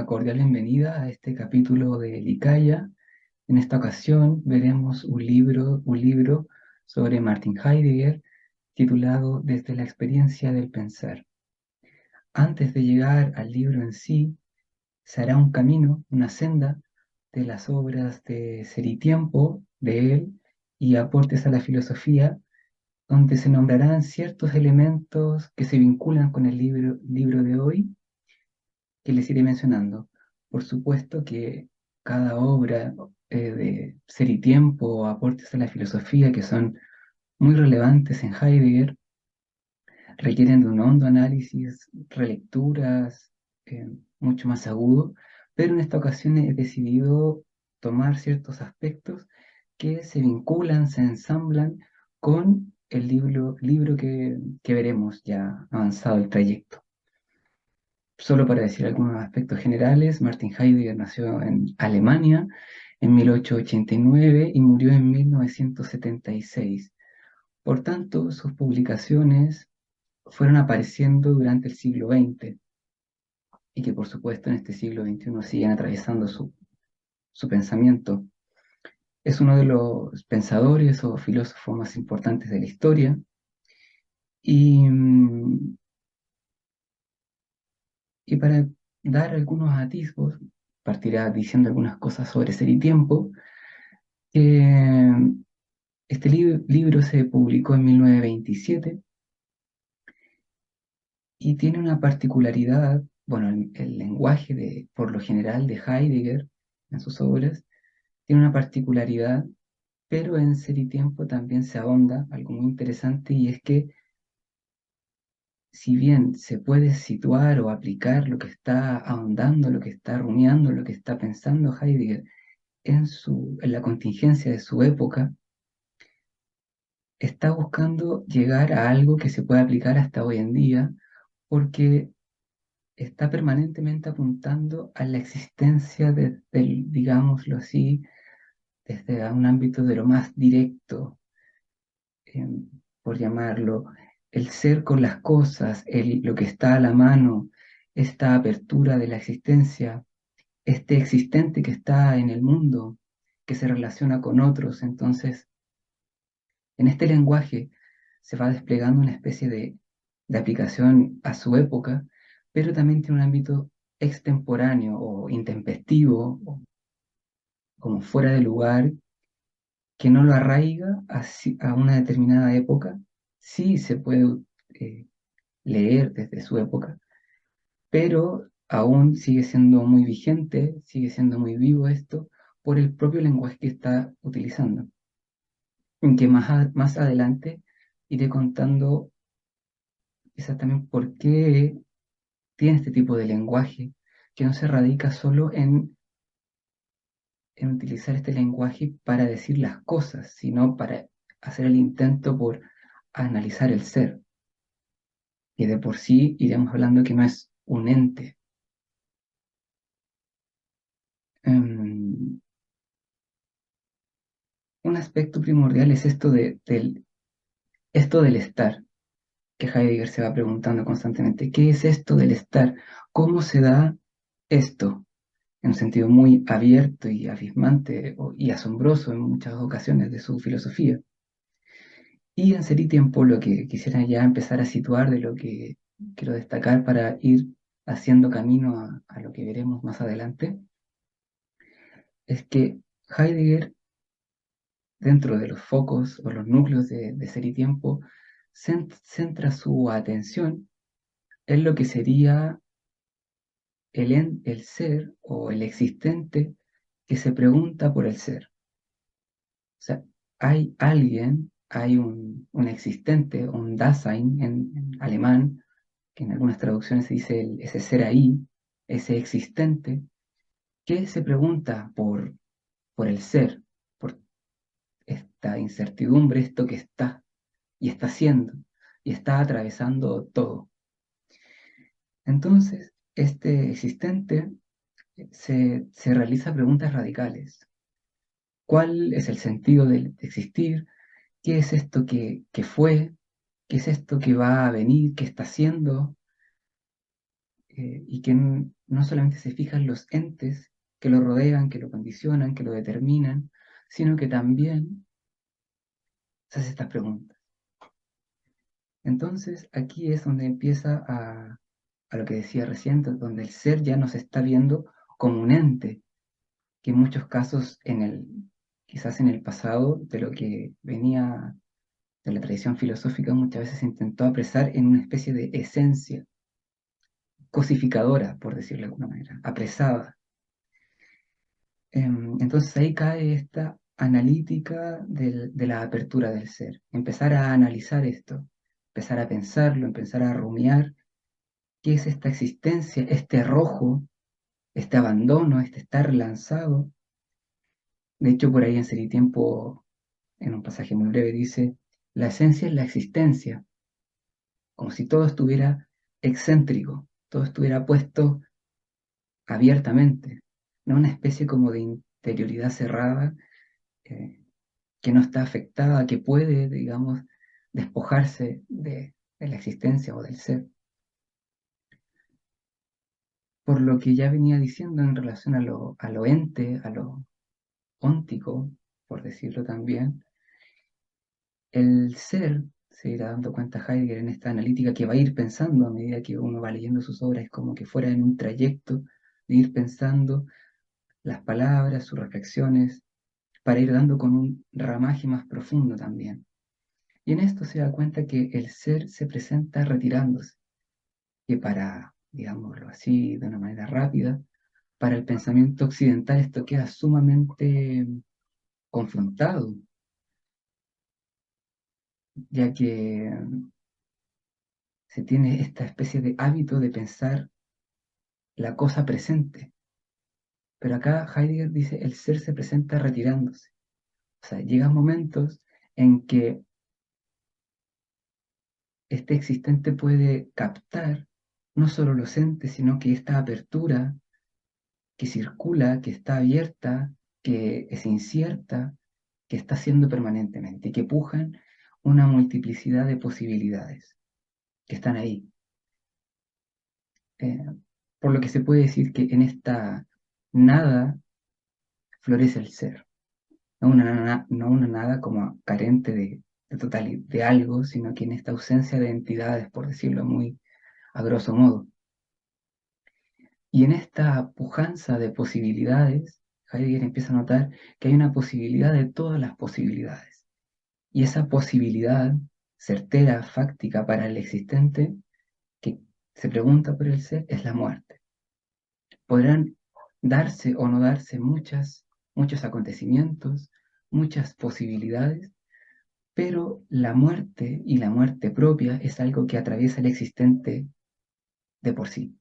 una cordial bienvenida a este capítulo de Likaya. En esta ocasión veremos un libro sobre Martin Heidegger titulado Desde la experiencia del pensar. Antes de llegar al libro en sí, se hará un camino, una senda de las obras de Ser y Tiempo de él y aportes a la filosofía, donde se nombrarán ciertos elementos que se vinculan con el libro de hoy que les iré mencionando. Por supuesto que cada obra de Ser y Tiempo o aportes a la filosofía que son muy relevantes en Heidegger requieren de un hondo análisis, relecturas, mucho más agudo, pero en esta ocasión he decidido tomar ciertos aspectos que se vinculan, se ensamblan con el libro que veremos ya avanzado el trayecto. Solo para decir algunos aspectos generales, Martin Heidegger nació en Alemania en 1889 y murió en 1976. Por tanto, sus publicaciones fueron apareciendo durante el siglo XX y que por supuesto en este siglo XXI siguen atravesando su pensamiento. Es uno de los pensadores o filósofos más importantes de la historia y, y para dar algunos atisbos, partirá diciendo algunas cosas sobre Ser y Tiempo. Eh, este libro se publicó en 1927 y tiene una particularidad, bueno, el lenguaje por lo general de Heidegger en sus obras tiene una particularidad, pero en Ser y Tiempo también se ahonda algo muy interesante y es que si bien se puede situar o aplicar lo que está ahondando, lo que está rumiando, lo que está pensando Heidegger en la contingencia de su época, está buscando llegar a algo que se puede aplicar hasta hoy en día, porque está permanentemente apuntando a la existencia digámoslo así, desde un ámbito de lo más directo, em, por llamarlo, el ser con las cosas, lo que está a la mano, esta apertura de la existencia, este existente que está en el mundo, que se relaciona con otros. Entonces, en este lenguaje se va desplegando una especie de aplicación a su época, pero también tiene un ámbito extemporáneo o intempestivo, o como fuera de lugar, que no lo arraiga a una determinada época. Sí se puede eh, leer desde su época, pero aún sigue siendo muy vigente, sigue siendo muy vivo esto por el propio lenguaje que está utilizando, en que más adelante iré contando exactamente por qué tiene este tipo de lenguaje, que no se radica solo en utilizar este lenguaje para decir las cosas, sino para hacer el intento por analizar el ser, que de por sí iremos hablando que no es un ente. Um, un aspecto primordial es esto del estar, que Heidegger se va preguntando constantemente. ¿Qué es esto del estar? ¿Cómo se da esto? En un sentido muy abierto y abismante y asombroso en muchas ocasiones de su filosofía. Y en Ser y Tiempo lo que quisiera ya empezar a situar de lo que quiero destacar para ir haciendo camino a lo que veremos más adelante, es que Heidegger, dentro de los focos o los núcleos de Ser y Tiempo, centra su atención en lo que sería el ser o el existente que se pregunta por el ser. O sea, hay alguien, hay un existente, un Dasein en alemán, que en algunas traducciones se dice ese ser ahí, ese existente, que se pregunta por el ser, por esta incertidumbre, esto que está y está haciendo y está atravesando todo. Entonces, este existente se realiza preguntas radicales. ¿Cuál es el sentido de existir? ¿Qué es esto que fue? ¿Qué es esto que va a venir? ¿Qué está haciendo? y que no solamente se fija en los entes que lo rodean, que lo condicionan, que lo determinan, sino que también se hace estas preguntas. Entonces, aquí es donde empieza a lo que decía recién, donde el ser ya nos está viendo como un ente, que en muchos casos, quizás en el pasado, de lo que venía de la tradición filosófica, muchas veces se intentó apresar en una especie de esencia cosificadora, por decirlo de alguna manera, apresada. Entonces ahí cae esta analítica de la apertura del ser, empezar a analizar esto, empezar a pensarlo, empezar a rumiar qué es esta existencia, este arrojo, este abandono, este estar lanzado. De hecho, por ahí en Tiempo, en un pasaje muy breve, dice, la esencia es la existencia, como si todo estuviera excéntrico, todo estuviera puesto abiertamente, no una especie como de interioridad cerrada eh, que no está afectada, que puede, digamos, despojarse de la existencia o del ser. Por lo que ya venía diciendo en relación a lo ente, a lo óntico, por decirlo también, el ser, se irá dando cuenta Heidegger en esta analítica que va a ir pensando a medida que uno va leyendo sus obras, es como que fuera en un trayecto de ir pensando las palabras, sus reflexiones, para ir dando con un ramaje más profundo también. Y en esto se da cuenta que el ser se presenta retirándose, que para, digámoslo así, de una manera rápida, para el pensamiento occidental esto queda sumamente confrontado, ya que se tiene esta especie de hábito de pensar la cosa presente. Pero acá Heidegger dice, el ser se presenta retirándose. O sea, llegan momentos en que este existente puede captar no solo los entes, sino que esta apertura que circula, que está abierta, que es incierta, que está siendo permanentemente y que pujan una multiplicidad de posibilidades que están ahí. Eh, por lo que se puede decir que en esta nada florece el ser, no una nada como carente de algo, sino que en esta ausencia de entidades, por decirlo muy a grosso modo. Y en esta pujanza de posibilidades, Heidegger empieza a notar que hay una posibilidad de todas las posibilidades. Y esa posibilidad certera, fáctica para el existente, que se pregunta por el ser, es la muerte. Podrán darse o no darse muchos acontecimientos, muchas posibilidades, pero la muerte y la muerte propia es algo que atraviesa el existente de por sí.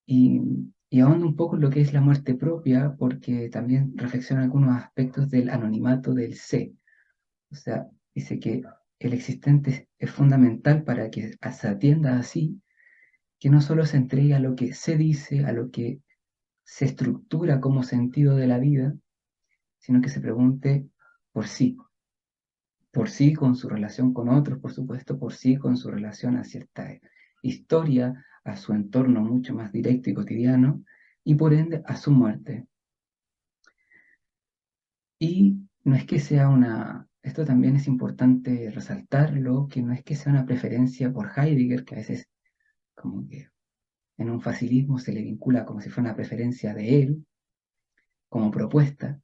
Y ahondo un poco en lo que es la muerte propia, porque también reflexiona algunos aspectos del anonimato del sé. O sea, dice que el existente es fundamental para que se atienda así, que no solo se entregue a lo que se dice, a lo que se estructura como sentido de la vida, sino que se pregunte por sí con su relación con otros, por supuesto, por sí con su relación a cierta historia, a su entorno mucho más directo y cotidiano, y por ende a su muerte. Y no es que sea esto también es importante resaltarlo, que no es que sea una preferencia por Heidegger, que a veces como que en un facilismo se le vincula como si fuera una preferencia de él, como propuesta,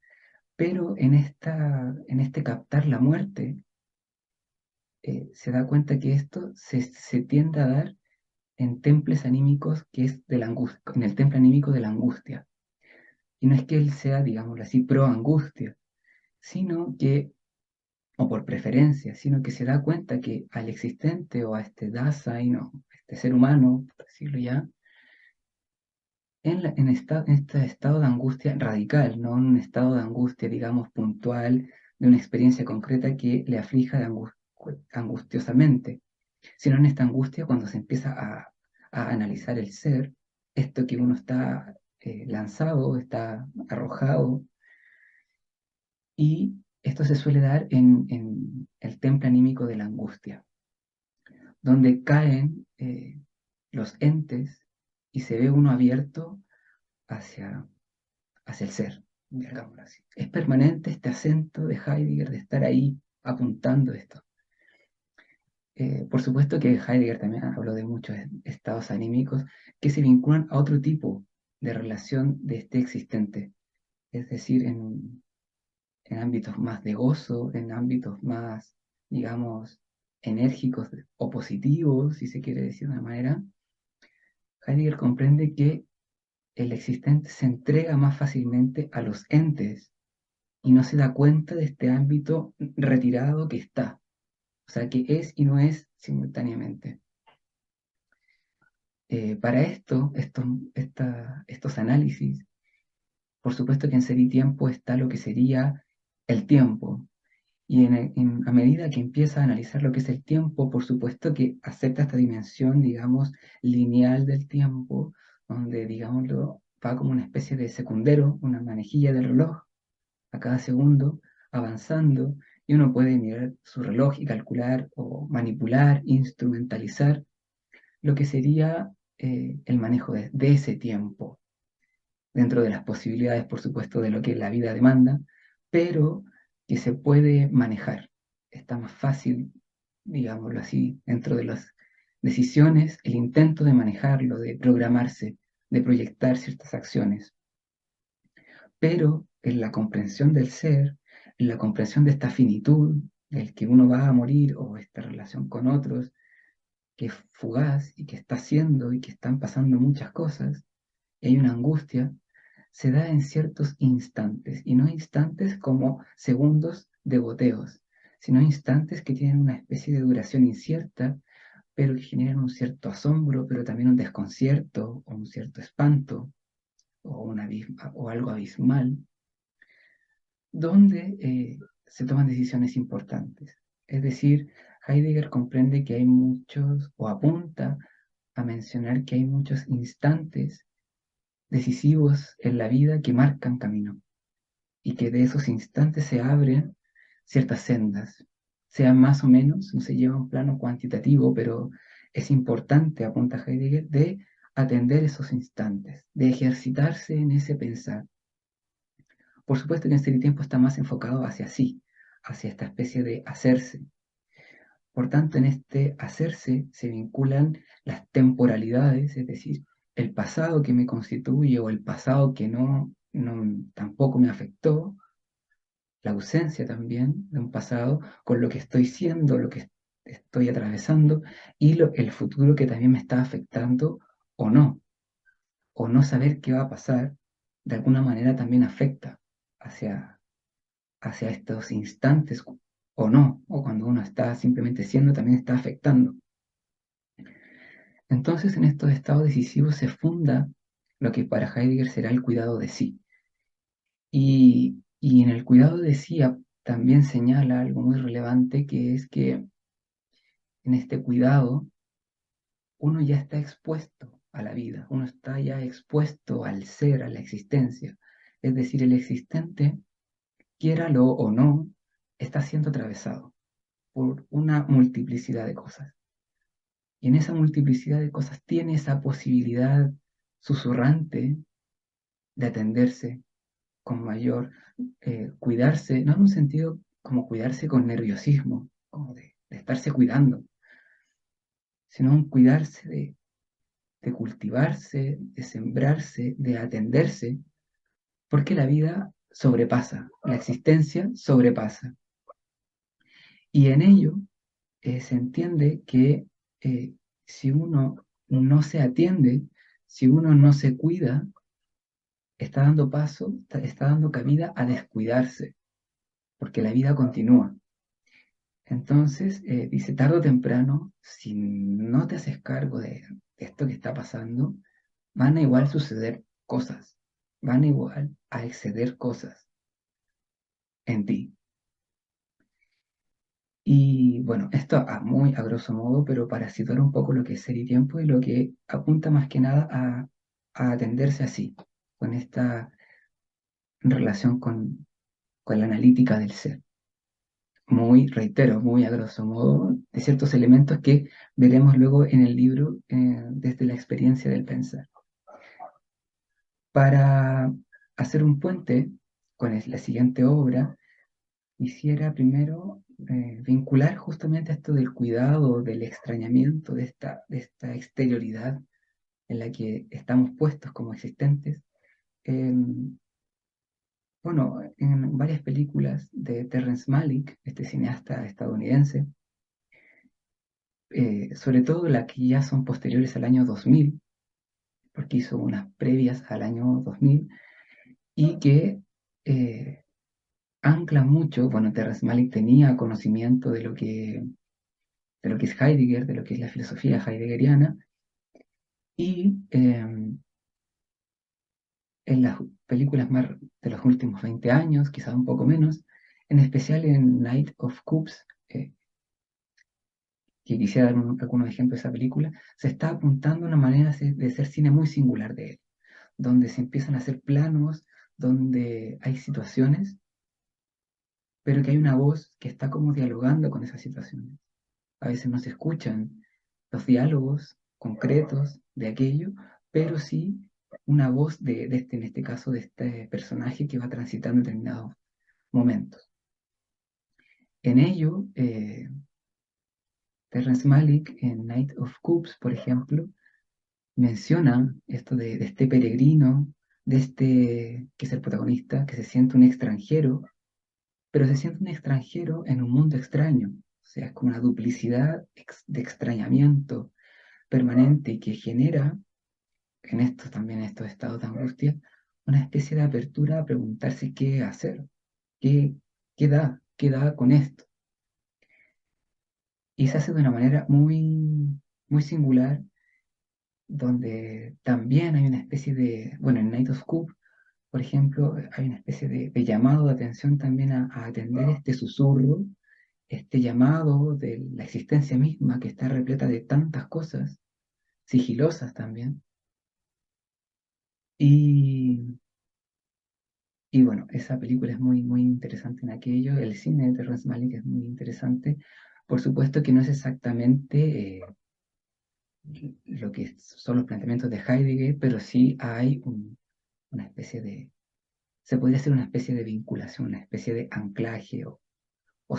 pero en este captar la muerte, se da cuenta que esto se tiende a dar en temples anímicos que es de la angustia, en el temple anímico de la angustia. Y no es que él sea, digámoslo así, pro angustia, sino que o por preferencia, sino que se da cuenta que al existente o a este Dasein o a este ser humano, por decirlo ya, en este estado de angustia radical, no en un estado de angustia, digamos, puntual, de una experiencia concreta que le aflija angustiosamente, sino en esta angustia cuando se empieza a analizar el ser, esto que uno está lanzado, está arrojado, y esto se suele dar en el temple anímico de la angustia donde caen los entes y se ve uno abierto hacia, hacia el ser, digámoslo así. Es permanente este acento de Heidegger de estar ahí apuntando esto. Por supuesto que Heidegger también habló de muchos estados anímicos que se vinculan a otro tipo de relación de este existente, es decir, en ámbitos más de gozo, en ámbitos más, digamos, enérgicos o positivos, si se quiere decir de una manera. Heidegger comprende que el existente se entrega más fácilmente a los entes y no se da cuenta de este ámbito retirado que está, o sea, que es y no es simultáneamente. Para estos análisis, por supuesto que en Ser y Tiempo está lo que sería el tiempo. Y a medida que empieza a analizar lo que es el tiempo, por supuesto que acepta esta dimensión, digamos, lineal del tiempo, donde, digámoslo, va como una especie de secundero, una manejilla del reloj a cada segundo, avanzando, y uno puede mirar su reloj y calcular o manipular, instrumentalizar lo que sería el manejo de ese tiempo, dentro de las posibilidades, por supuesto, de lo que la vida demanda, pero que se puede manejar. Está más fácil, digámoslo así, dentro de las decisiones, el intento de manejarlo, de programarse, de proyectar ciertas acciones. Pero en la comprensión del ser, en la comprensión de esta finitud, del que uno va a morir o esta relación con otros, que es fugaz y que está haciendo y que están pasando muchas cosas, y hay una angustia, se da en ciertos instantes, y no instantes como segundos de goteos, sino instantes que tienen una especie de duración incierta, pero que generan un cierto asombro, pero también un desconcierto, o un cierto espanto, o algo abismal, donde se toman decisiones importantes. Es decir, Heidegger comprende que hay muchos, o apunta a mencionar que hay muchos instantes decisivos en la vida que marcan camino y que de esos instantes se abren ciertas sendas, sean más o menos, no se lleva a un plano cuantitativo, pero es importante, apunta Heidegger, de atender esos instantes, de ejercitarse en ese pensar. Por supuesto que en este tiempo está más enfocado hacia sí, hacia esta especie de hacerse. Por tanto, en este hacerse se vinculan las temporalidades, es decir, el pasado que me constituye o el pasado que tampoco me afectó, la ausencia también de un pasado con lo que estoy siendo, lo que estoy atravesando y el futuro que también me está afectando o no saber qué va a pasar, de alguna manera también afecta hacia, hacia estos instantes o no, o cuando uno está simplemente siendo, también está afectando. Entonces, en estos estados decisivos se funda lo que para Heidegger será el cuidado de sí. Y en el cuidado de sí también señala algo muy relevante, que es que en este cuidado uno ya está expuesto a la vida, uno está ya expuesto al ser, a la existencia. Es decir, el existente, quiéralo o no, está siendo atravesado por una multiplicidad de cosas. Y en esa multiplicidad de cosas tiene esa posibilidad susurrante de atenderse con mayor cuidarse, no en un sentido como cuidarse con nerviosismo, como de estarse cuidando, sino un cuidarse de cultivarse, de sembrarse, de atenderse, porque la vida sobrepasa, la existencia sobrepasa. Y en ello se entiende que si uno no se atiende, si uno no se cuida, está dando paso, está dando cabida a descuidarse, porque la vida continúa. Entonces, dice, tarde o temprano, si no te haces cargo de esto que está pasando, van a igual suceder cosas, van a igual a exceder cosas en ti. Y bueno, esto muy a grosso modo, pero para situar un poco lo que es Ser y Tiempo y lo que apunta más que nada a atenderse así, con esta relación con la analítica del ser. muy, reitero, muy a grosso modo, de ciertos elementos que veremos luego en el libro desde la experiencia del pensar. Para hacer un puente con la siguiente obra, quisiera primero vincular justamente esto del cuidado, del extrañamiento, de esta exterioridad en la que estamos puestos como existentes. em, bueno, en varias películas de Terrence Malick, este cineasta estadounidense, sobre todo las que ya son posteriores al año 2000, porque hizo unas previas al año 2000, y que eh, ancla mucho, bueno, Terrence Malick tenía conocimiento de lo que es Heidegger, de lo que es la filosofía heideggeriana, y en las películas más de los últimos 20 años, quizás un poco menos, en especial en Night of Cups, que quisiera dar algunos ejemplos de esa película, se está apuntando a una manera de ser cine muy singular de él, donde se empiezan a hacer planos, donde hay situaciones, pero que hay una voz que está como dialogando con esas situaciones. A veces no se escuchan los diálogos concretos de aquello, pero sí una voz en este caso, de este personaje que va transitando determinados momentos. En ello, Terrence Malick, en Night of Cups, por ejemplo, menciona esto de este peregrino, de este que es el protagonista, que se siente un extranjero, pero se siente un extranjero en un mundo extraño. O sea, es como una duplicidad de extrañamiento permanente y que genera en estos estados de angustia, una especie de apertura a preguntarse qué hacer, qué, qué da con esto. Y se hace de una manera muy, muy singular, donde también hay una especie de, bueno, en Night of Coop, por ejemplo, hay una especie de llamado de atención también a atender este susurro, este llamado de la existencia misma que está repleta de tantas cosas, sigilosas también. Y, y bueno, esa película es muy, muy interesante en aquello. El cine de Terrence Malick es muy interesante. Por supuesto que no es exactamente lo que son los planteamientos de Heidegger, pero sí hay una especie de, se podría hacer una especie de vinculación, una especie de anclaje o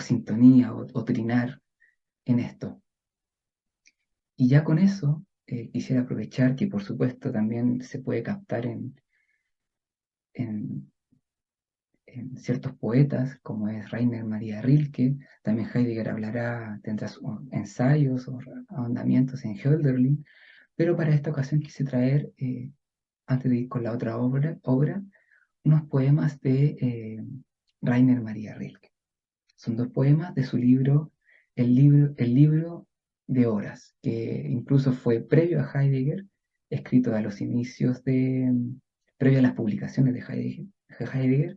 sintonía o trinar en esto. Y ya con eso, quisiera aprovechar que por supuesto también se puede captar en, en ciertos poetas, como es Rainer María Rilke. También Heidegger tendrá sus ensayos o ahondamientos en Hölderlin, pero para esta ocasión quise traer, antes de ir con la otra obra, unos poemas de Rainer María Rilke. Son dos poemas de su libro de Horas, que incluso fue previo a Heidegger, escrito a los inicios previo a las publicaciones de Heidegger,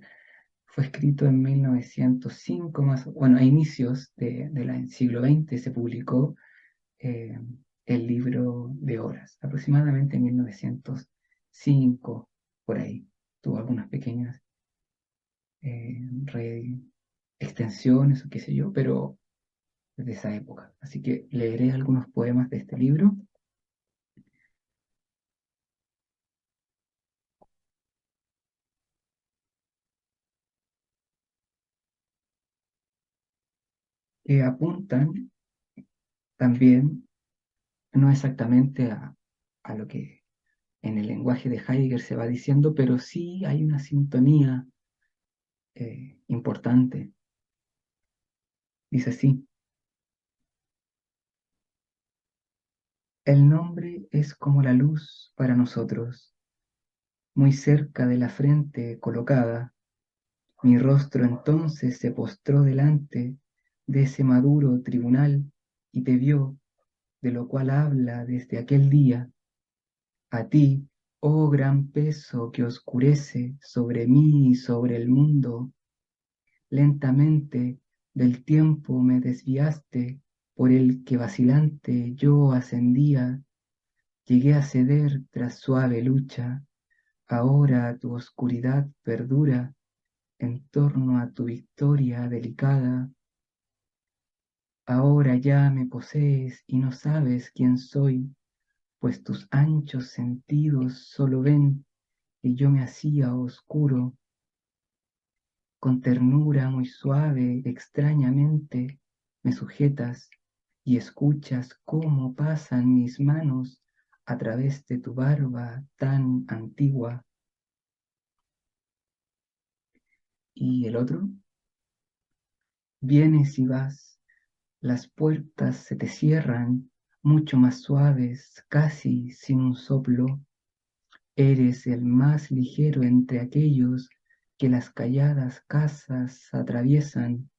fue escrito en 1905, bueno, a inicios del siglo XX se publicó eh, el libro de Horas, aproximadamente en 1905, por ahí. Tuvo algunas pequeñas eh, re- extensiones o qué sé yo, pero de esa época. Así que leeré algunos poemas de este libro que apuntan también, no exactamente a lo que en el lenguaje de Heidegger se va diciendo, pero sí hay una sintonía importante. Dice así: el nombre es como la luz para nosotros, muy cerca de la frente colocada. Mi rostro entonces se postró delante de ese maduro tribunal y te vio, de lo cual habla desde aquel día. A ti, oh gran peso que oscurece sobre mí y sobre el mundo, lentamente del tiempo me desviaste, por el que vacilante yo ascendía, llegué a ceder tras suave lucha. Ahora tu oscuridad perdura en torno a tu victoria delicada, Ahora ya me posees y no sabes quién soy, pues tus anchos sentidos solo ven que yo me hacía oscuro. Con ternura muy suave, extrañamente, me sujetas y escuchas cómo pasan mis manos a través de tu barba tan antigua. Y el otro, vienes y vas, las puertas se te cierran mucho más suaves, casi sin un soplo. Eres el más ligero entre aquellos que las calladas casas atraviesan.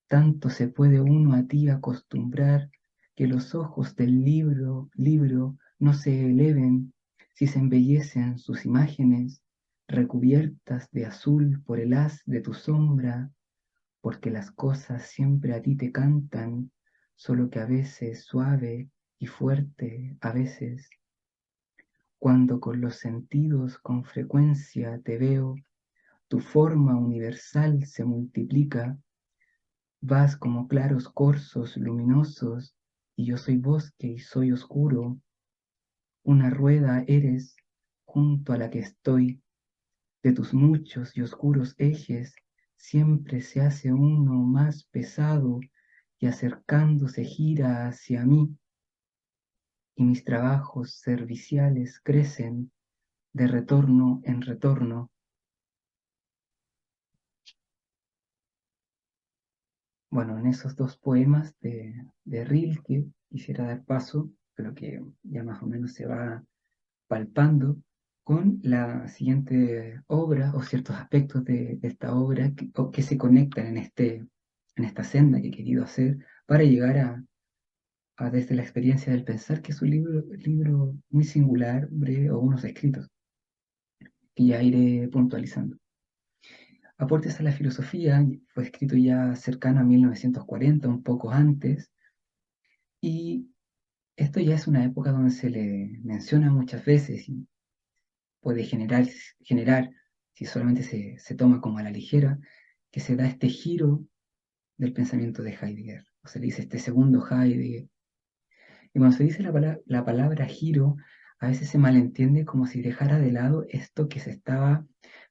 Tanto se puede uno a ti acostumbrar que los ojos del libro no se eleven si se embellecen sus imágenes recubiertas de azul por el haz de tu sombra, porque las cosas siempre a ti te cantan, solo que a veces suave y fuerte, a veces, cuando con los sentidos con frecuencia te veo, tu forma universal se multiplica. Vas como claros corzos luminosos, y yo soy bosque y soy oscuro. Una rueda eres junto a la que estoy. De tus muchos y oscuros ejes siempre se hace uno más pesado y acercándose gira hacia mí, y mis trabajos serviciales crecen de retorno en retorno. Bueno, en esos dos poemas de Rilke quisiera dar paso, pero que ya más o menos se va palpando con la siguiente obra o ciertos aspectos de esta obra que se conectan en esta senda que he querido hacer para llegar a desde la experiencia del pensar, que es un libro muy singular, breve, o unos escritos que ya iré puntualizando. Aportes a la filosofía fue escrito ya cercano a 1940, un poco antes, y esto ya es una época donde se le menciona muchas veces y puede generar si solamente se toma como a la ligera, que se da este giro del pensamiento de Heidegger, o se le dice este segundo Heidegger. Y cuando se dice la palabra giro, a veces se malentiende como si dejara de lado esto que se estaba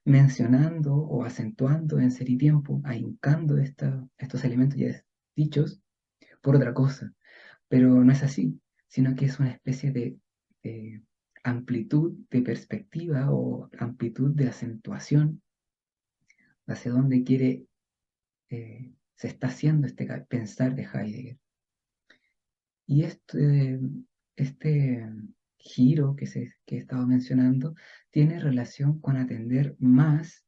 mencionando o acentuando en Ser y Tiempo, ahincando estos elementos ya dichos por otra cosa. Pero no es así, sino que es una especie de amplitud de perspectiva o amplitud de acentuación hacia dónde se está haciendo este pensar de Heidegger. Y este giro que he estado mencionando tiene relación con atender más,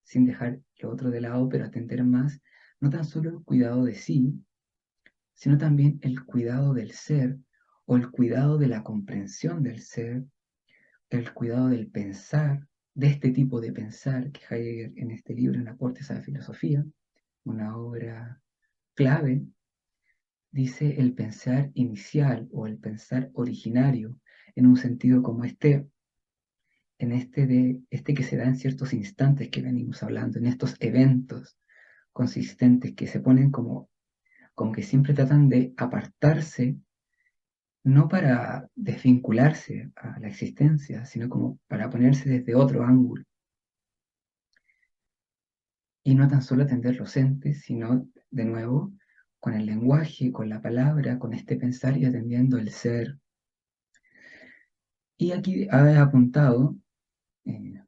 sin dejar lo otro de lado, pero atender más, no tan solo el cuidado de sí, sino también el cuidado del ser o el cuidado de la comprensión del ser, el cuidado del pensar, de este tipo de pensar que Heidegger en este libro, en Aportes a la Filosofía, una obra clave, dice el pensar inicial o el pensar originario, en un sentido como este que se da en ciertos instantes que venimos hablando, en estos eventos consistentes que se ponen como que siempre tratan de apartarse, no para desvincularse a la existencia, sino como para ponerse desde otro ángulo. Y no tan solo atender los entes, sino de nuevo con el lenguaje, con la palabra, con este pensar y atendiendo el ser. Y aquí ha apuntado eh,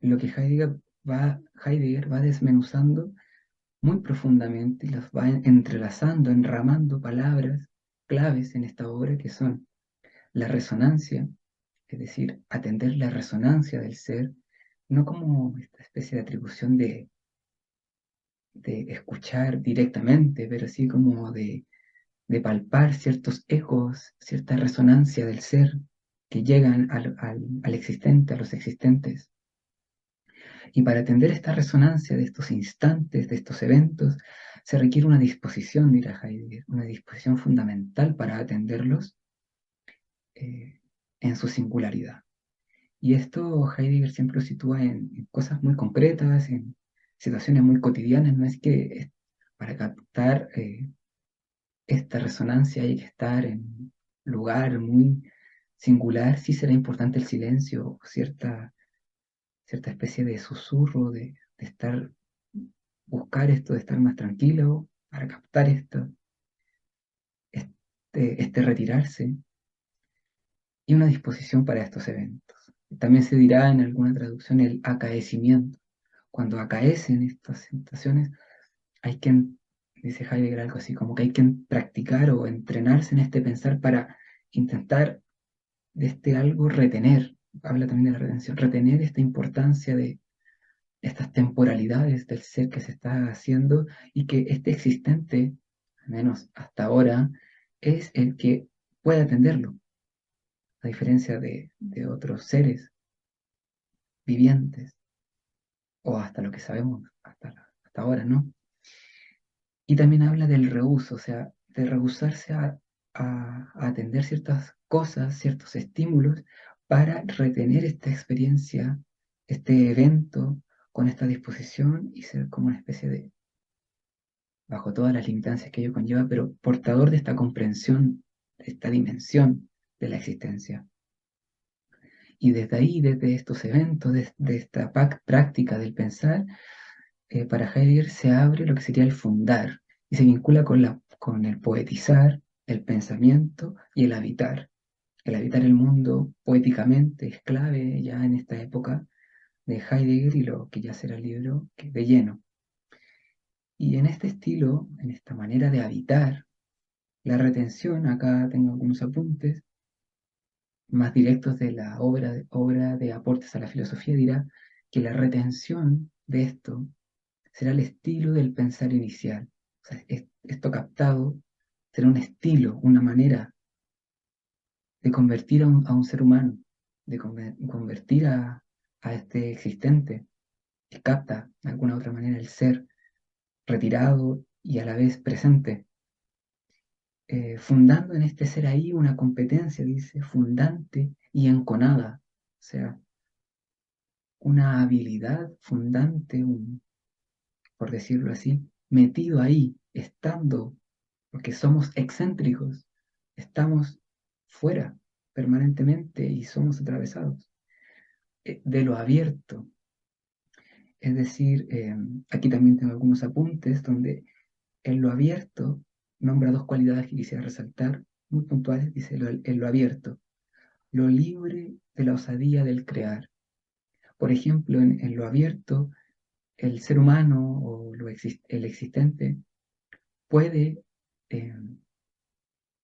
lo que Heidegger va desmenuzando muy profundamente y las va entrelazando, enramando palabras claves en esta obra que son la resonancia, es decir, atender la resonancia del ser, no como esta especie de atribución de escuchar directamente, pero sí como de palpar ciertos ecos, cierta resonancia del ser que llegan al existente, a los existentes. Y para atender esta resonancia de estos instantes, de estos eventos, se requiere una disposición, dirá Heidegger, una disposición fundamental para atenderlos eh, en su singularidad. Y esto Heidegger siempre lo sitúa en cosas muy concretas, en situaciones muy cotidianas, no es que para estar esta resonancia, hay que estar en un lugar muy singular, sí será importante el silencio, cierta especie de susurro, de estar, buscar esto, de estar más tranquilo para captar esto, este retirarse y una disposición para estos eventos. También se dirá en alguna traducción el acaecimiento. Cuando acaecen estas situaciones, hay que, dice Heidegger algo así, como que hay que practicar o entrenarse en este pensar para intentar de este algo retener, habla también de la retención, retener esta importancia de estas temporalidades del ser que se está haciendo y que este existente, al menos hasta ahora, es el que puede atenderlo, a diferencia de otros seres vivientes, o hasta lo que sabemos hasta ahora, ¿no? Y también habla del rehúso, o sea, de rehusarse a atender ciertas cosas, ciertos estímulos, para retener esta experiencia, este evento, con esta disposición y ser como una especie de, bajo todas las limitancias que ello conlleva, pero portador de esta comprensión, de esta dimensión de la existencia. Y desde ahí, desde estos eventos, de esta práctica del pensar, para Heidegger se abre lo que sería el fundar y se vincula con el poetizar, el pensamiento y el habitar. El habitar el mundo poéticamente es clave ya en esta época de Heidegger y lo que ya será el libro de lleno. Y en este estilo, en esta manera de habitar, la retención, acá tengo algunos apuntes más directos de la obra de Aportes a la Filosofía, dirá que la retención de esto será el estilo del pensar inicial. O sea, esto captado será un estilo, una manera de convertir a un ser humano, de convertir a este existente que capta de alguna otra manera el ser retirado y a la vez presente, fundando en este ser ahí una competencia, dice, fundante y enconada, o sea, una habilidad fundante, por decirlo así, metido ahí, estando, porque somos excéntricos, estamos fuera permanentemente y somos atravesados de lo abierto. Es decir, aquí también tengo algunos apuntes donde en lo abierto nombra dos cualidades que quisiera resaltar, muy puntuales, dice en lo abierto, lo libre de la osadía del crear. Por ejemplo, en lo abierto, el ser humano o el existente puede, eh,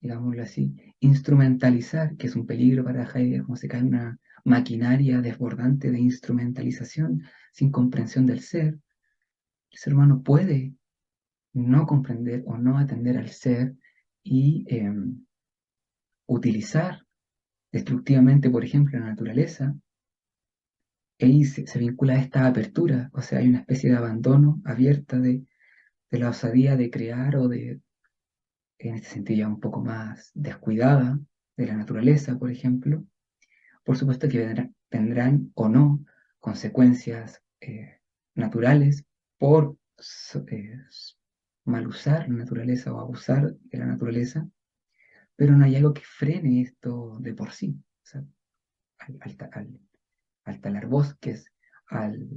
digámoslo así, instrumentalizar, que es un peligro para Heidegger, como se cae en una maquinaria desbordante de instrumentalización sin comprensión del ser. El ser humano puede no comprender o no atender al ser y utilizar destructivamente, por ejemplo, la naturaleza, ahí se vincula a esta apertura, o sea, hay una especie de abandono abierta de la osadía de crear o de, en este sentido ya un poco más descuidada de la naturaleza, por ejemplo. Por supuesto que tendrán o no consecuencias naturales por mal usar la naturaleza o abusar de la naturaleza, pero no hay algo que frene esto de por sí. O sea, al talar bosques, al,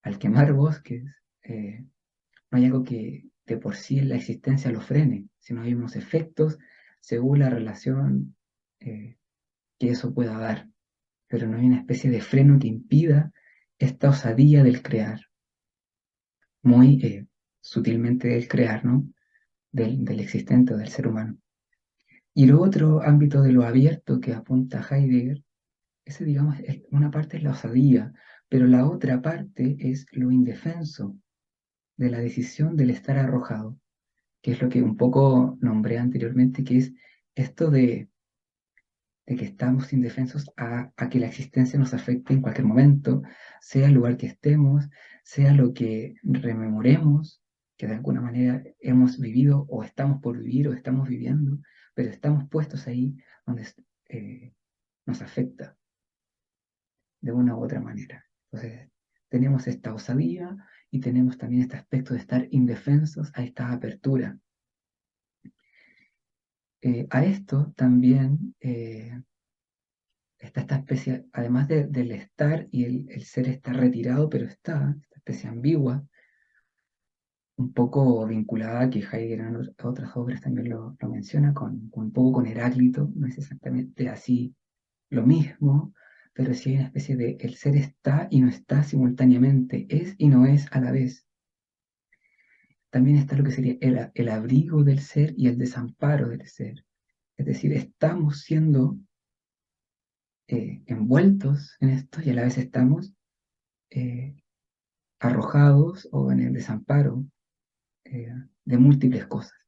al quemar bosques, no hay algo que de por sí en la existencia lo frene, sino hay unos efectos según la relación que eso pueda dar, pero no hay una especie de freno que impida esta osadía del crear, muy sutilmente del crear, ¿no? Del existente o del ser humano. Y lo otro ámbito de lo abierto que apunta Heidegger, ese digamos, una parte es la osadía, pero la otra parte es lo indefenso de la decisión del estar arrojado, que es lo que un poco nombré anteriormente, que es esto de que estamos indefensos a que la existencia nos afecte en cualquier momento, sea el lugar que estemos, sea lo que rememoremos, que de alguna manera hemos vivido o estamos por vivir o estamos viviendo, pero estamos puestos ahí donde nos afecta de una u otra manera. Entonces, tenemos esta osadía y tenemos también este aspecto de estar indefensos a esta apertura. A esto también está esta especie, además del estar y el ser está retirado, pero está esta especie ambigua, un poco vinculada, que Heidegger en otras obras también lo menciona, un poco con Heráclito, no es exactamente así lo mismo, pero sí hay una especie de el ser está y no está simultáneamente, es y no es a la vez. También está lo que sería el abrigo del ser y el desamparo del ser. Es decir, estamos siendo envueltos en esto y a la vez estamos eh, arrojados o en el desamparo de múltiples cosas.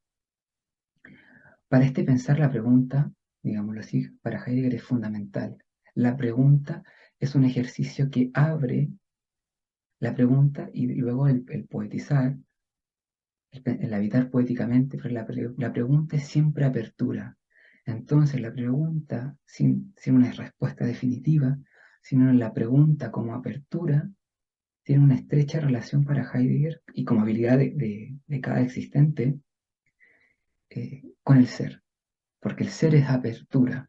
Para este pensar la pregunta, digámoslo así, para Heidegger es fundamental. La pregunta es un ejercicio que abre la pregunta y luego el poetizar, el habitar poéticamente, pero la pregunta es siempre apertura. Entonces la pregunta, sin una respuesta definitiva, sino la pregunta como apertura, tiene una estrecha relación para Heidegger y como habilidad de cada existente con el ser, porque el ser es apertura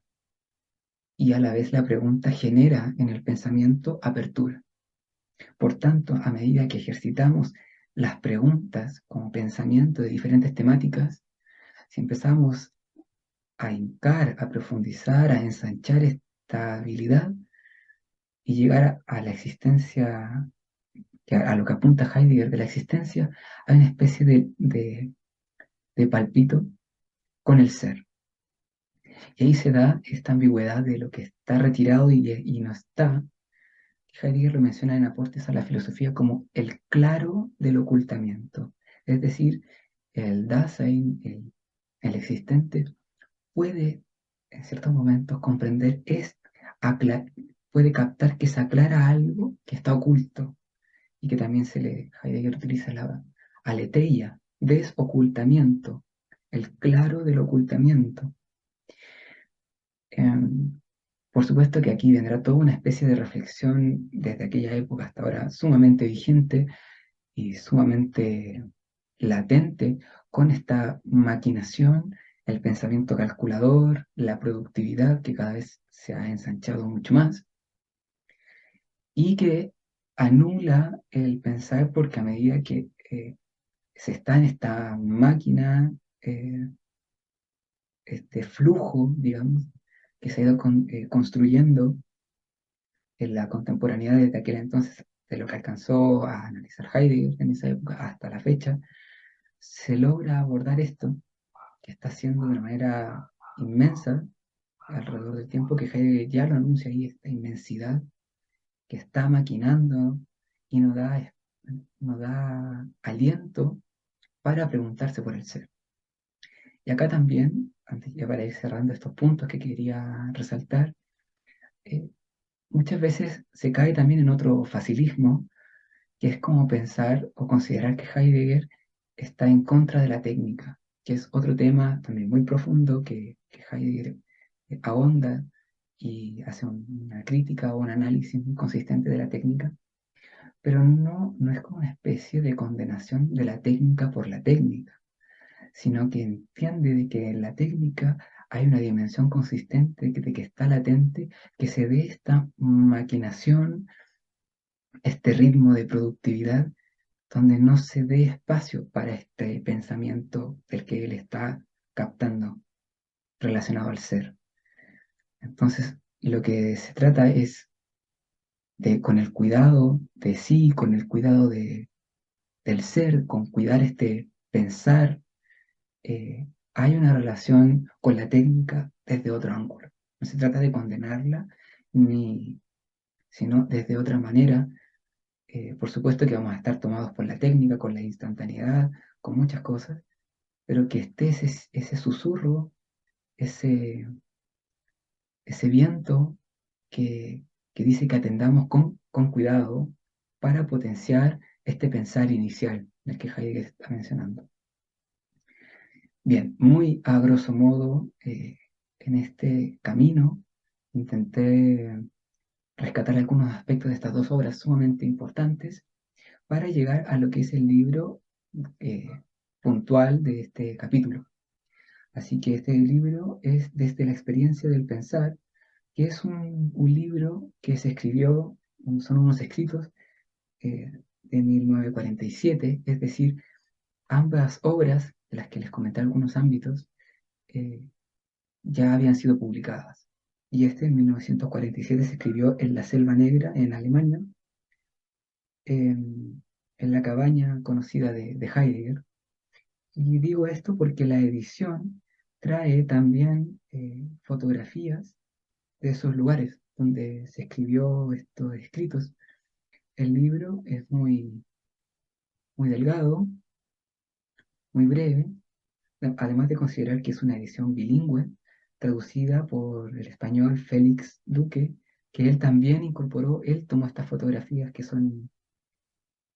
y a la vez la pregunta genera en el pensamiento apertura. Por tanto, a medida que ejercitamos las preguntas como pensamiento de diferentes temáticas, si empezamos a hincar, a profundizar, a ensanchar esta habilidad y llegar a la existencia, a lo que apunta Heidegger de la existencia, hay una especie de palpito con el ser. Y ahí se da esta ambigüedad de lo que está retirado y no está. Heidegger lo menciona en aportes a la filosofía como el claro del ocultamiento. Es decir, el Dasein, el existente, puede en ciertos momentos comprender, puede captar que se aclara algo que está oculto y que también Heidegger utiliza la aletheia, desocultamiento, el claro del ocultamiento. Em, por supuesto que aquí vendrá toda una especie de reflexión desde aquella época hasta ahora sumamente vigente y sumamente latente con esta maquinación, el pensamiento calculador, la productividad que cada vez se ha ensanchado mucho más y que anula el pensar porque a medida que se está en esta máquina, este flujo, digamos, que se ha ido construyendo en la contemporaneidad desde aquel entonces, de lo que alcanzó a analizar Heidegger en esa época hasta la fecha, se logra abordar esto que está haciendo de una manera inmensa alrededor del tiempo, que Heidegger ya lo anuncia ahí, esta inmensidad que está maquinando y nos da aliento para preguntarse por el ser. Y acá también, antes ya para ir cerrando estos puntos que quería resaltar, eh, muchas veces se cae también en otro facilismo, que es como pensar o considerar que Heidegger está en contra de la técnica, que es otro tema también muy profundo que Heidegger ahonda y hace una crítica o un análisis muy consistente de la técnica, pero no es como una especie de condenación de la técnica por la técnica, sino que entiende de que en la técnica hay una dimensión consistente de que está latente, que se dé esta maquinación, este ritmo de productividad donde no se dé espacio para este pensamiento del que él está captando relacionado al ser. Entonces, lo que se trata es de, con el cuidado de sí, con el cuidado del ser, con cuidar este pensar, hay una relación con la técnica desde otro ángulo. No se trata de condenarla, ni, sino desde otra manera. Por supuesto que vamos a estar tomados por la técnica, con la instantaneidad, con muchas cosas, pero que esté ese susurro, ese, ese viento que, que dice que atendamos con cuidado para potenciar este pensar inicial del que Heidegger está mencionando. Bien, muy a grosso modo, en este camino intenté rescatar algunos aspectos de estas dos obras sumamente importantes para llegar a lo que es el libro eh, puntual de este capítulo. Así que este libro es Desde la experiencia del pensar, que es un libro que se escribió, son unos escritos de 1947, es decir, ambas obras, de las que les comenté algunos ámbitos, eh, ya habían sido publicadas. Y este en 1947 se escribió en la Selva Negra, en Alemania, en la cabaña conocida de Heidegger. Y digo esto porque la edición trae también fotografías de esos lugares donde se escribió estos escritos. El libro es muy delgado, muy breve, además de considerar que es una edición bilingüe, traducida por el español Félix Duque, que él también incorporó, él tomó estas fotografías que son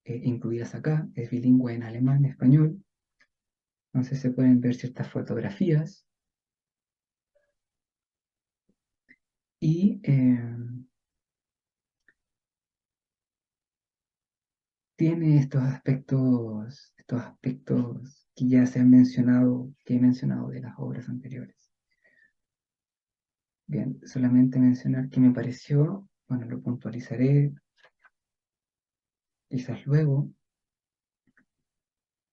incluidas acá, es bilingüe en alemán, español, entonces se pueden ver ciertas fotografías y tiene estos aspectos que ya se han mencionado, que he mencionado de las obras anteriores. Bien, solamente mencionar que me pareció, bueno, lo puntualizaré quizás luego,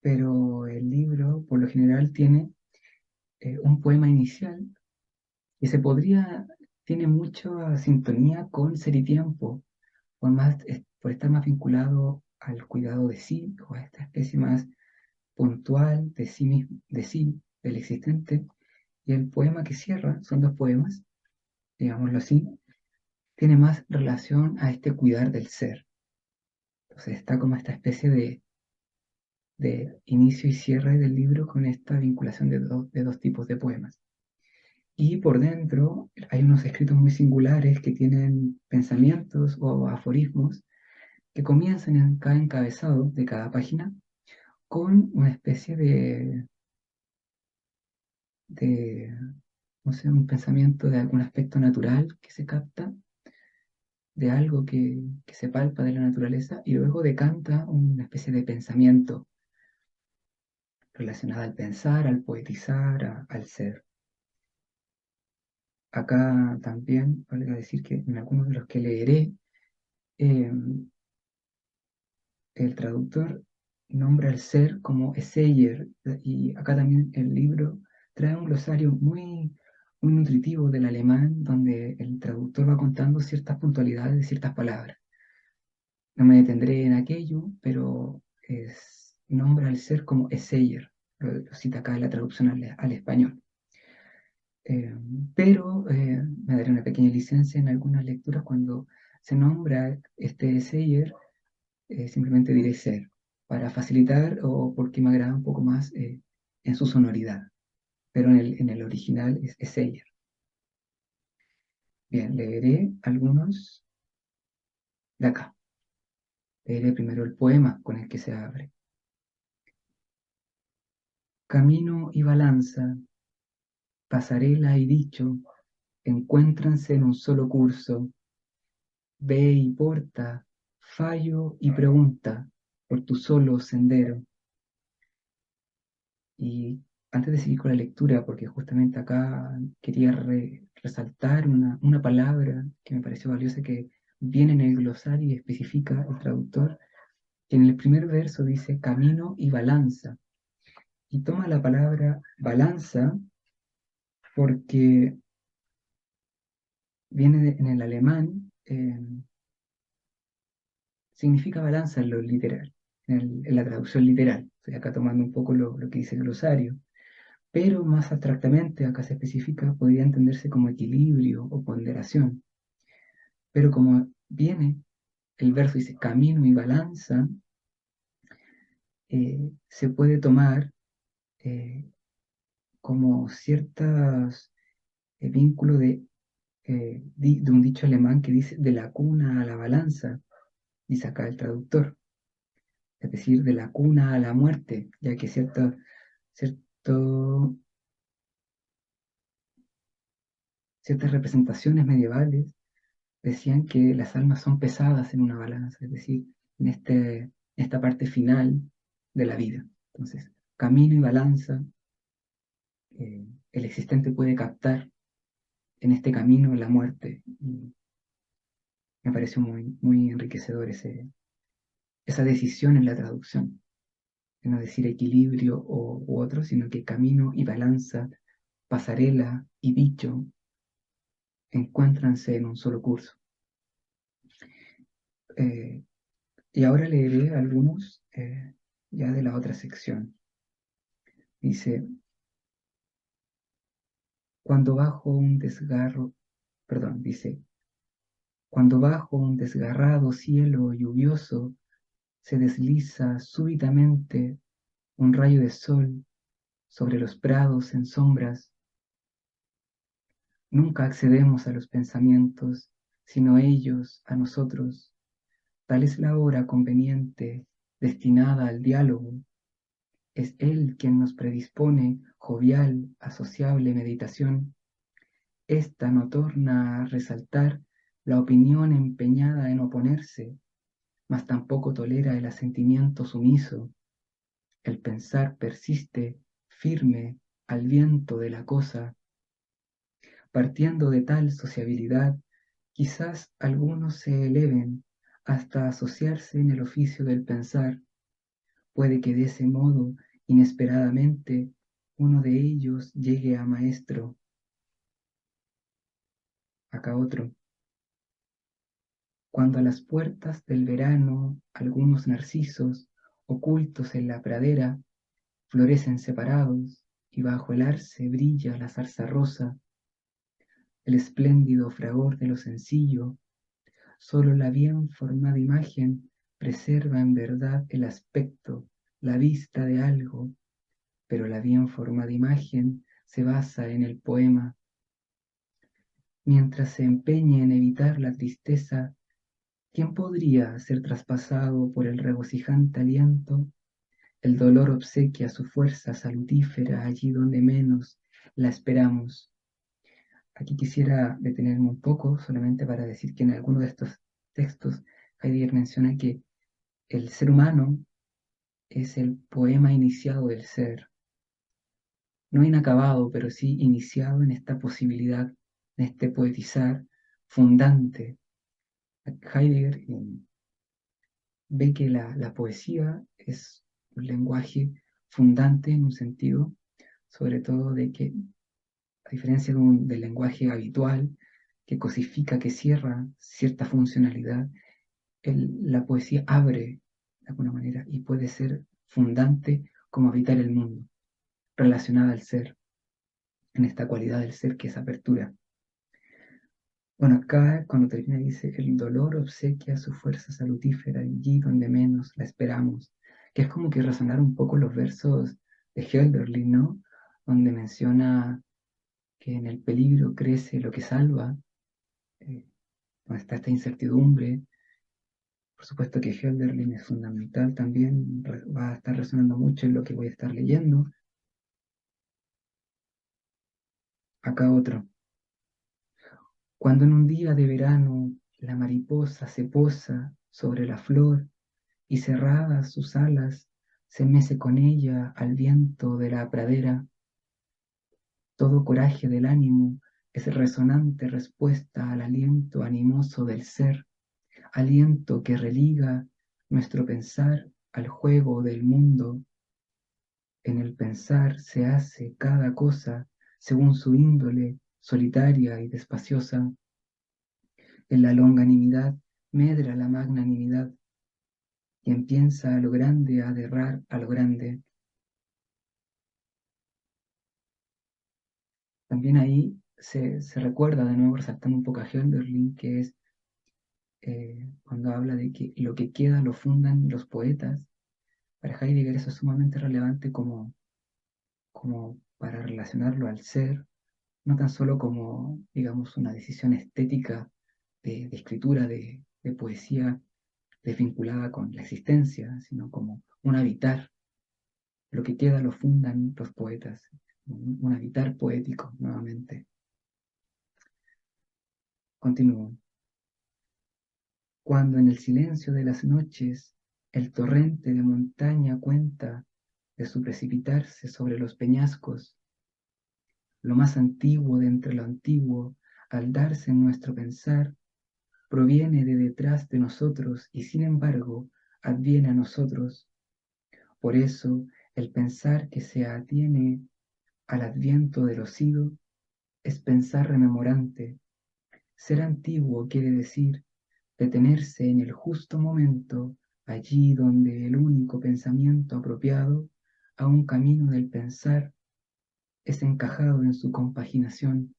pero el libro por lo general tiene un poema inicial que tiene mucha sintonía con Ser y Tiempo, por estar más vinculado al cuidado de sí, o a esta especie más puntual de sí mismo, de sí, del existente, y el poema que cierra, son dos poemas, digámoslo así, tiene más relación a este cuidar del ser. Entonces está como esta especie de inicio y cierre del libro con esta vinculación de dos tipos de poemas. Y por dentro hay unos escritos muy singulares que tienen pensamientos o aforismos que comienzan en cada encabezado de cada página con una especie de, no sé, un pensamiento de algún aspecto natural que se capta, de algo que se palpa de la naturaleza, y luego decanta una especie de pensamiento relacionado al pensar, al poetizar, al ser. Acá también, valga decir que en algunos de los que leeré, eh, el traductor nombra al ser como Esseyer, y acá también el libro trae un glosario muy nutritivo del alemán, donde el traductor va contando ciertas puntualidades de ciertas palabras. No me detendré en aquello, pero nombra al ser como Esseyer, lo cita acá en la traducción al español. Eh, pero me daré una pequeña licencia en algunas lecturas cuando se nombra este Esseyer, simplemente diré ser, para facilitar o porque me agrada un poco más en su sonoridad, pero en el original es Seyer. Bien, leeré algunos de acá. Leeré primero el poema con el que se abre. Camino y balanza, pasarela y dicho, encuéntranse en un solo curso. Ve y porta, fallo y pregunta por tu solo sendero. Y antes de seguir con la lectura, porque justamente acá quería resaltar una palabra que me pareció valiosa, que viene en el glosario y especifica el traductor, que en el primer verso dice camino y balanza. Y toma la palabra balanza porque en el alemán, significa balanza en lo literal, en la traducción literal. Estoy acá tomando un poco lo que dice el glosario. Pero más abstractamente, acá se especifica, podría entenderse como equilibrio o ponderación. Pero como viene el verso dice camino y balanza, se puede tomar como ciertos vínculos de un dicho alemán que dice de la cuna a la balanza, dice acá el traductor, es decir, de la cuna a la muerte, ya que cierto, ciertas representaciones medievales decían que las almas son pesadas en una balanza, es decir, en este esta parte final de la vida. Entonces, camino y balanza, el existente puede captar en este camino la muerte. Y me pareció muy, muy enriquecedor esa decisión en la traducción, de no decir equilibrio u otro, sino que camino y balanza, pasarela y dicho encuéntranse en un solo curso. Eh, y ahora leeré algunos ya de la otra sección. Dice, cuando bajo un desgarro, perdón, dice, cuando bajo un desgarrado cielo lluvioso se desliza súbitamente un rayo de sol sobre los prados en sombras, nunca accedemos a los pensamientos, sino ellos a nosotros. Tal es la hora conveniente destinada al diálogo. Es Él quien nos predispone jovial, asociable meditación. Esta no torna a resaltar la opinión empeñada en oponerse, mas tampoco tolera el asentimiento sumiso. El pensar persiste firme al viento de la cosa. Partiendo de tal sociabilidad, quizás algunos se eleven hasta asociarse en el oficio del pensar. Puede que de ese modo, inesperadamente, uno de ellos llegue a maestro. Acá otro. Cuando a las puertas del verano algunos narcisos, ocultos en la pradera, florecen separados y bajo el arce brilla la zarza rosa, el espléndido fragor de lo sencillo, solo la bien formada imagen preserva en verdad el aspecto, la vista de algo, pero la bien formada imagen se basa en el poema. Mientras se empeñe en evitar la tristeza, ¿quién podría ser traspasado por el regocijante aliento? El dolor obsequia su fuerza salutífera allí donde menos la esperamos. Aquí quisiera detenerme un poco solamente para decir que en alguno de estos textos Heidegger menciona que el ser humano es el poema iniciado del ser, no inacabado, pero sí iniciado en esta posibilidad, en este poetizar fundante. Heidegger ve que la poesía es un lenguaje fundante en un sentido, sobre todo de que, a diferencia del lenguaje habitual, que cosifica, que cierra cierta funcionalidad, la poesía abre de alguna manera y puede ser fundante como habitar el mundo, relacionada al ser, en esta cualidad del ser que es apertura. Bueno, acá cuando termina dice, el dolor obsequia su fuerza salutífera allí donde menos la esperamos, que es como que resonar un poco los versos de Hölderlin, ¿no? Donde menciona que en el peligro crece lo que salva, eh, donde está esta incertidumbre. Por supuesto que Hölderlin es fundamental también, va a estar resonando mucho en lo que voy a estar leyendo. Acá otro. Cuando en un día de verano la mariposa se posa sobre la flor y cerradas sus alas se mece con ella al viento de la pradera, todo coraje del ánimo es resonante respuesta al aliento animoso del ser, aliento que religa nuestro pensar al juego del mundo. En el pensar se hace cada cosa según su índole solitaria y despaciosa. En la longanimidad medra la magnanimidad. Quien piensa a lo grande ha de errar a lo grande. También ahí se recuerda de nuevo, resaltando un poco a Hölderlin, que es cuando habla de que lo que queda lo fundan los poetas. Para Heidegger eso es sumamente relevante como para relacionarlo al ser, no tan solo como, digamos, una decisión estética de escritura, de poesía desvinculada con la existencia, sino como un habitar. Lo que queda lo fundan los poetas, un habitar poético nuevamente. Continúo. Cuando en el silencio de las noches El torrente de montaña cuenta de su precipitarse sobre los peñascos, lo más antiguo de entre lo antiguo, al darse en nuestro pensar, proviene de detrás de nosotros y sin embargo adviene a nosotros. Por eso, el pensar que se atiene al adviento del osido es pensar rememorante. Ser antiguo quiere decir detenerse en el justo momento, allí donde el único pensamiento apropiado a un camino del pensar es encajado en su compaginación.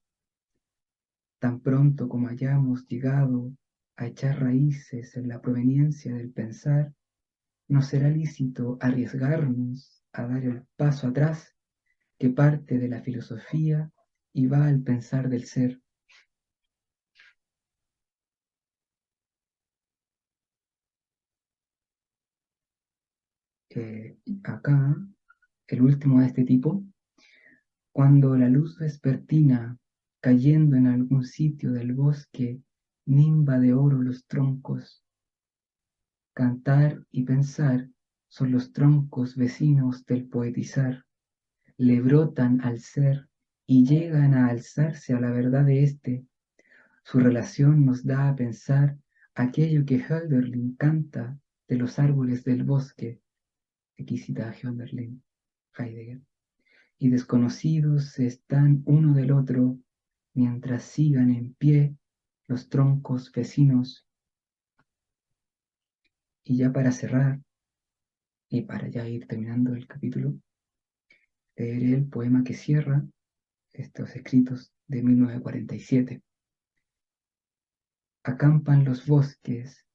Tan pronto como hayamos llegado a echar raíces en la proveniencia del pensar, nos será lícito arriesgarnos a dar el paso atrás que parte de la filosofía y va al pensar del ser. Acá, el último de este tipo, cuando la luz vespertina, cayendo en algún sitio del bosque, nimba de oro los troncos. Cantar y pensar son los troncos vecinos del poetizar, le brotan al ser y llegan a alzarse a la verdad de éste. Su relación nos da a pensar aquello que Hölderlin canta de los árboles del bosque. Aquí cita a Hölderlin, Heidegger. Y desconocidos están uno del otro mientras sigan en pie los troncos vecinos. Y ya para cerrar, y para ya ir terminando el capítulo, leeré el poema que cierra estos escritos de 1947. Acampan los bosques,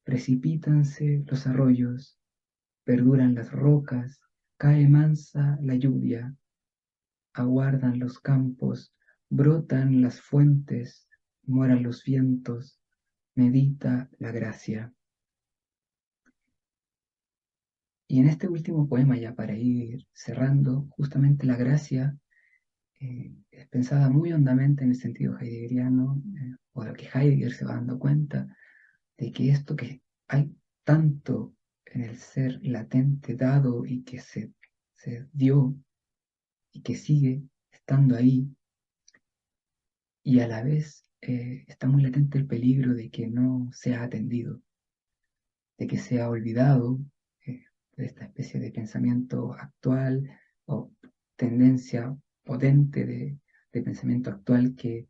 precipítanse los arroyos, perduran las rocas, cae mansa la lluvia, aguardan los campos, brotan las fuentes, mueran los vientos, medita la gracia. Y en este último poema, ya para ir cerrando, justamente la gracia es pensada muy hondamente en el sentido heideggeriano, o lo que Heidegger se va dando cuenta de que esto que hay tanto en el ser latente dado y que se dio y que sigue estando ahí, y a la vez está muy latente el peligro de que no sea atendido, de que sea olvidado, eh, de esta especie de pensamiento actual o tendencia potente de pensamiento actual que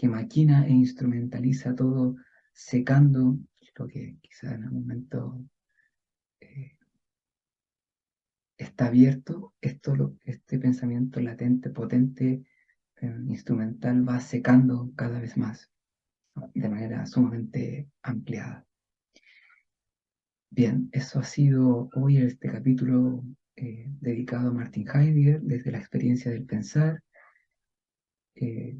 maquina e instrumentaliza todo, secando lo que quizá en algún momento eh, está abierto, este pensamiento latente, potente, instrumental, va secando cada vez más, ¿no? De manera sumamente ampliada. Bien, eso ha sido hoy este capítulo dedicado a Martin Heidegger desde la experiencia del pensar. Eh,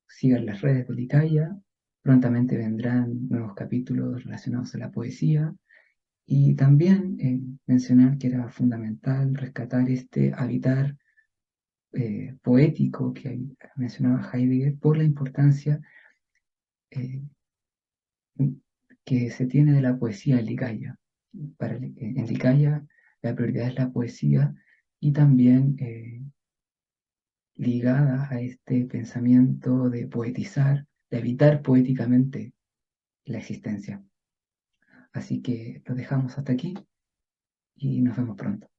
Sigan las redes de Licaya, prontamente vendrán nuevos capítulos relacionados a la poesía y también mencionar que era fundamental rescatar este habitar poético que mencionaba Heidegger por la importancia eh, que se tiene de la poesía en Licaya. En Licaya la prioridad es la poesía y también ligada a este pensamiento de poetizar, de habitar poéticamente la existencia. Así que lo dejamos hasta aquí y nos vemos pronto.